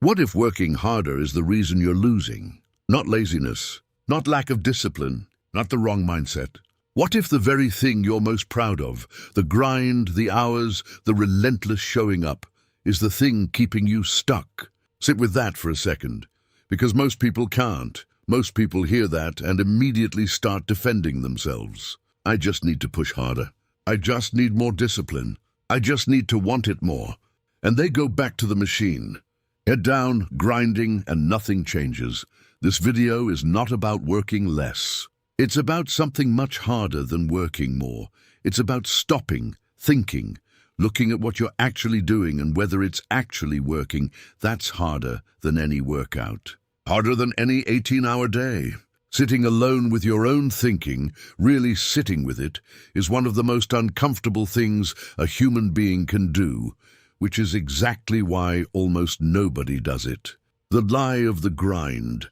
What if working harder is the reason you're losing? Not laziness, not lack of discipline, not the wrong mindset. What if the very thing you're most proud of, the grind, the hours, the relentless showing up, is the thing keeping you stuck? Sit with that for a second, because most people can't. Most people hear that and immediately start defending themselves. I just need to push harder. I just need more discipline. I just need to want it more. And they go back to the machine. Head down, grinding, and nothing changes. This video is not about working less. It's about something much harder than working more. It's about stopping, thinking, looking at what you're actually doing and whether it's actually working. That's harder than any workout. Harder than any 18-hour day. Sitting alone with your own thinking, really sitting with it, is one of the most uncomfortable things a human being can do, which is exactly why almost nobody does it. The lie of the grind.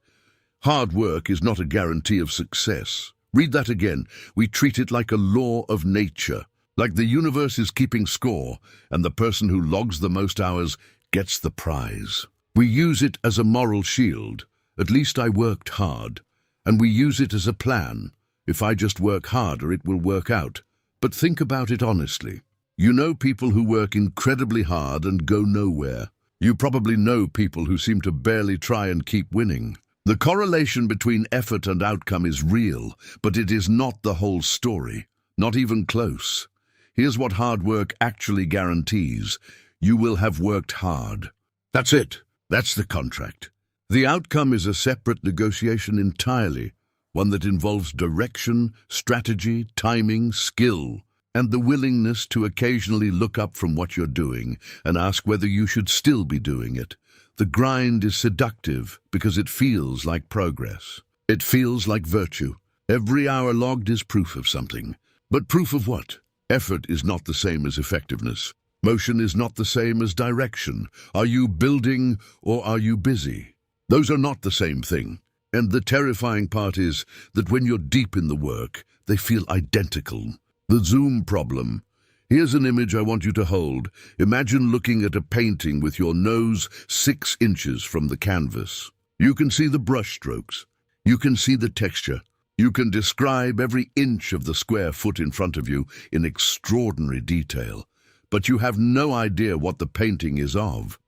Hard work is not a guarantee of success. Read that again. We treat it like a law of nature, like the universe is keeping score, and the person who logs the most hours gets the prize. We use it as a moral shield. At least I worked hard. And we use it as a plan. If I just work harder, it will work out. But think about it honestly. You know people who work incredibly hard and go nowhere. You probably know people who seem to barely try and keep winning. The correlation between effort and outcome is real, but it is not the whole story. Not even close. Here's what hard work actually guarantees. You will have worked hard. That's it. That's the contract. The outcome is a separate negotiation entirely, one that involves direction, strategy, timing, skill, and the willingness to occasionally look up from what you're doing and ask whether you should still be doing it. The grind is seductive because it feels like progress. It feels like virtue. Every hour logged is proof of something. But proof of what? Effort is not the same as effectiveness. Motion is not the same as direction. Are you building or are you busy? Those are not the same thing. And the terrifying part is that when you're deep in the work, they feel identical. The zoom problem. Here's an image I want you to hold. Imagine looking at a painting with your nose 6 inches from the canvas. You can see the brush strokes. You can see the texture. You can describe every inch of the square foot in front of you in extraordinary detail. But you have no idea what the painting is of.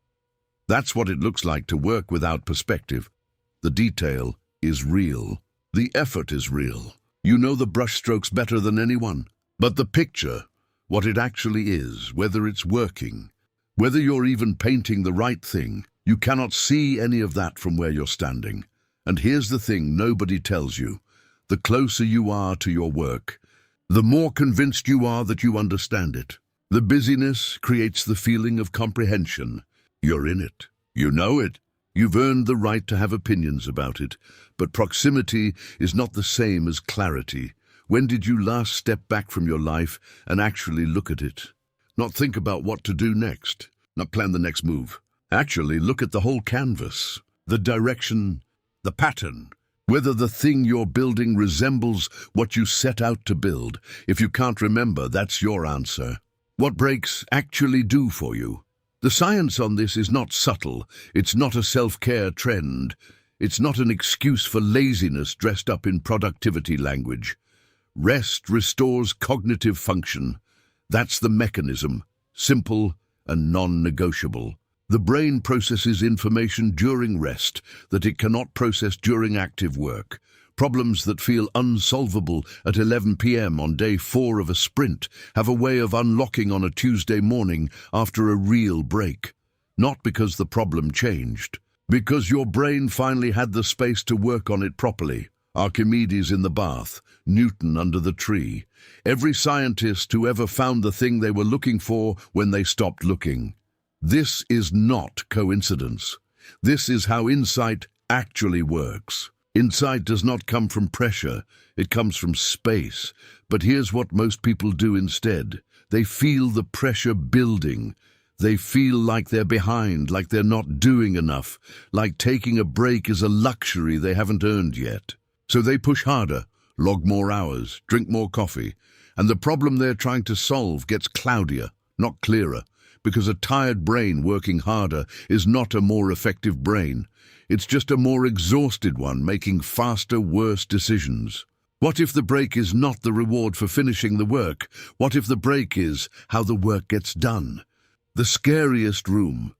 That's what it looks like to work without perspective. The detail is real. The effort is real. You know the brushstrokes better than anyone. But the picture, what it actually is, whether it's working, whether you're even painting the right thing, you cannot see any of that from where you're standing. And here's the thing nobody tells you. The closer you are to your work, the more convinced you are that you understand it. The busyness creates the feeling of comprehension. You're in it. You know it. You've earned the right to have opinions about it. But proximity is not the same as clarity. When did you last step back from your life and actually look at it? Not think about what to do next. Not plan the next move. Actually look at the whole canvas. The direction, the pattern. Whether the thing you're building resembles what you set out to build. If you can't remember, that's your answer. What breaks actually do for you? The science on this is not subtle. It's not a self-care trend. It's not an excuse for laziness dressed up in productivity language. Rest restores cognitive function. That's the mechanism, simple and non-negotiable. The brain processes information during rest that it cannot process during active work. Problems that feel unsolvable at 11 p.m. on day 4 of a sprint have a way of unlocking on a Tuesday morning after a real break. Not because the problem changed, because your brain finally had the space to work on it properly. Archimedes in the bath, Newton under the tree. Every scientist who ever found the thing they were looking for when they stopped looking. This is not coincidence. This is how insight actually works. Insight does not come from pressure, it comes from space. But here's what most people do instead. They feel the pressure building. They feel like they're behind, like they're not doing enough, like taking a break is a luxury they haven't earned yet. So they push harder, log more hours, drink more coffee, and the problem they're trying to solve gets cloudier, not clearer, because a tired brain working harder is not a more effective brain. It's just a more exhausted one making faster, worse decisions. What if the break is not the reward for finishing the work? What if the break is how the work gets done? The scariest room.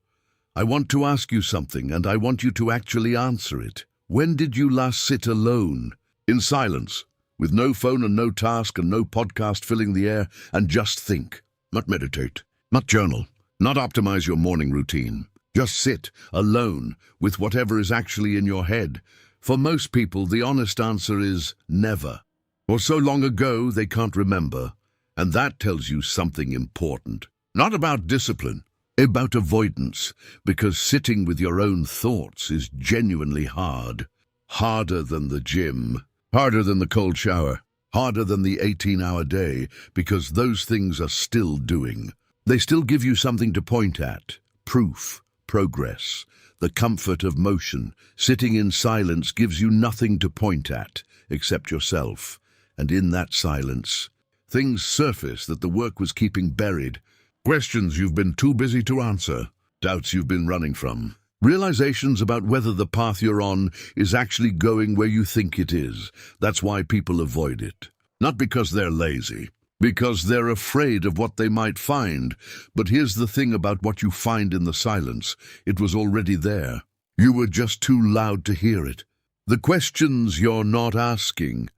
I want to ask you something, and I want you to actually answer it. When did you last sit alone, in silence, with no phone and no task and no podcast filling the air, and just think? Not meditate, not journal, not optimize your morning routine. Just sit alone with whatever is actually in your head. For most people, the honest answer is never. Or so long ago they can't remember. And that tells you something important. Not about discipline, about avoidance. Because sitting with your own thoughts is genuinely hard. Harder than the gym. Harder than the cold shower. Harder than the 18-hour day. Because those things are still doing. They still give you something to point at. Proof. Progress. The comfort of motion. Sitting in silence gives you nothing to point at, except yourself. And in that silence, things surface that the work was keeping buried. Questions you've been too busy to answer. Doubts you've been running from. Realizations about whether the path you're on is actually going where you think it is. That's why people avoid it. Not because they're lazy. Because they're afraid of what they might find. But here's the thing about what you find in the silence. It was already there. You were just too loud to hear it. The questions you're not asking.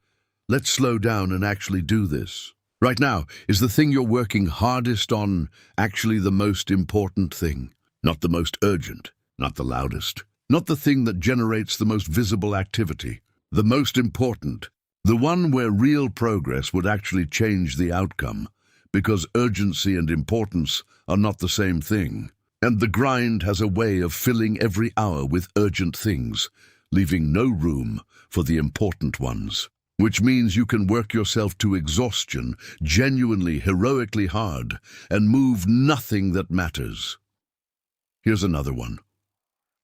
Let's slow down and actually do this. Right now, is the thing you're working hardest on actually the most important thing? Not the most urgent, not the loudest, not the thing that generates the most visible activity. The most important. The one where real progress would actually change the outcome, because urgency and importance are not the same thing. And the grind has a way of filling every hour with urgent things, leaving no room for the important ones. Which means you can work yourself to exhaustion, genuinely, heroically hard, and move nothing that matters. Here's another one.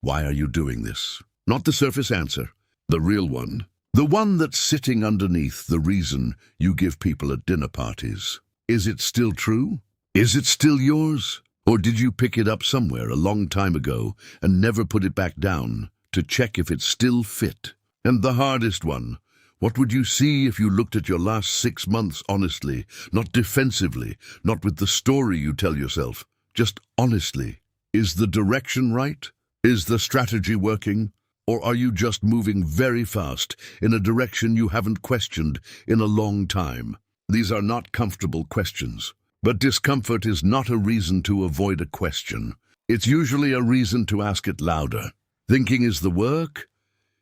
Why are you doing this? Not the surface answer, the real one. The one that's sitting underneath the reason you give people at dinner parties. Is it still true? Is it still yours? Or did you pick it up somewhere a long time ago and never put it back down to check if it still fit? And the hardest one, what would you see if you looked at your last 6 months honestly, not defensively, not with the story you tell yourself, just honestly? Is the direction right? Is the strategy working? Or are you just moving very fast in a direction you haven't questioned in a long time? These are not comfortable questions. But discomfort is not a reason to avoid a question. It's usually a reason to ask it louder. Thinking is the work?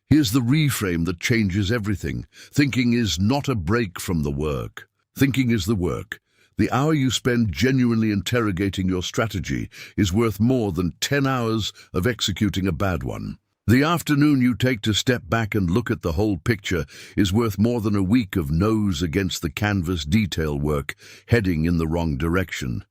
Here's the reframe that changes everything. Thinking is not a break from the work. Thinking is the work. The hour you spend genuinely interrogating your strategy is worth more than 10 hours of executing a bad one. The afternoon you take to step back and look at the whole picture is worth more than a week of nose against the canvas detail work, heading in the wrong direction.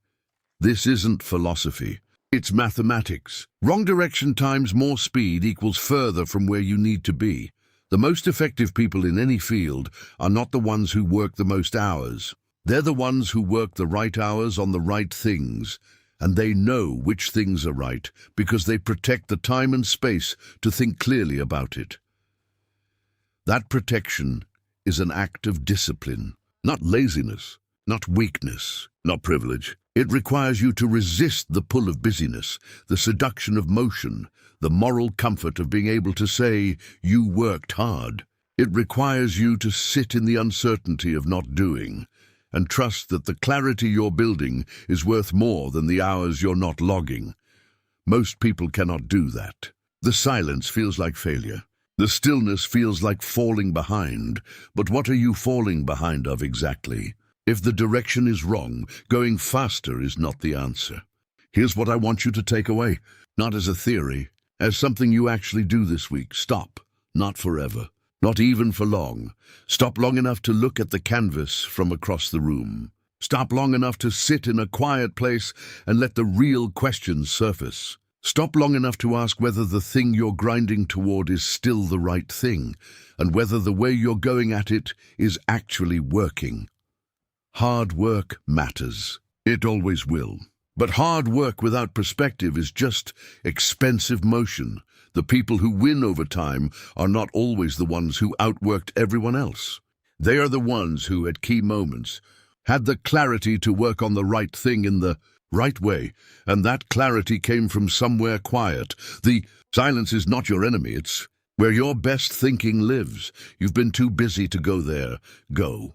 This isn't philosophy. It's mathematics. Wrong direction times more speed equals further from where you need to be. The most effective people in any field are not the ones who work the most hours. They're the ones who work the right hours on the right things. And they know which things are right because they protect the time and space to think clearly about it. That protection is an act of discipline, not laziness, not weakness, not privilege. It requires you to resist the pull of busyness, the seduction of motion, the moral comfort of being able to say, you worked hard. It requires you to sit in the uncertainty of not doing, and trust that the clarity you're building is worth more than the hours you're not logging. Most people cannot do that. The silence feels like failure. The stillness feels like falling behind. But what are you falling behind of exactly? If the direction is wrong, going faster is not the answer. Here's what I want you to take away, not as a theory, as something you actually do this week. Stop, not forever. Not even for long. Stop long enough to look at the canvas from across the room. Stop long enough to sit in a quiet place and let the real questions surface. Stop long enough to ask whether the thing you're grinding toward is still the right thing, and whether the way you're going at it is actually working. Hard work matters. It always will. But hard work without perspective is just expensive motion. The people who win over time are not always the ones who outworked everyone else. They are the ones who, at key moments, had the clarity to work on the right thing in the right way, and that clarity came from somewhere quiet. The silence is not your enemy, it's where your best thinking lives. You've been too busy to go there. Go.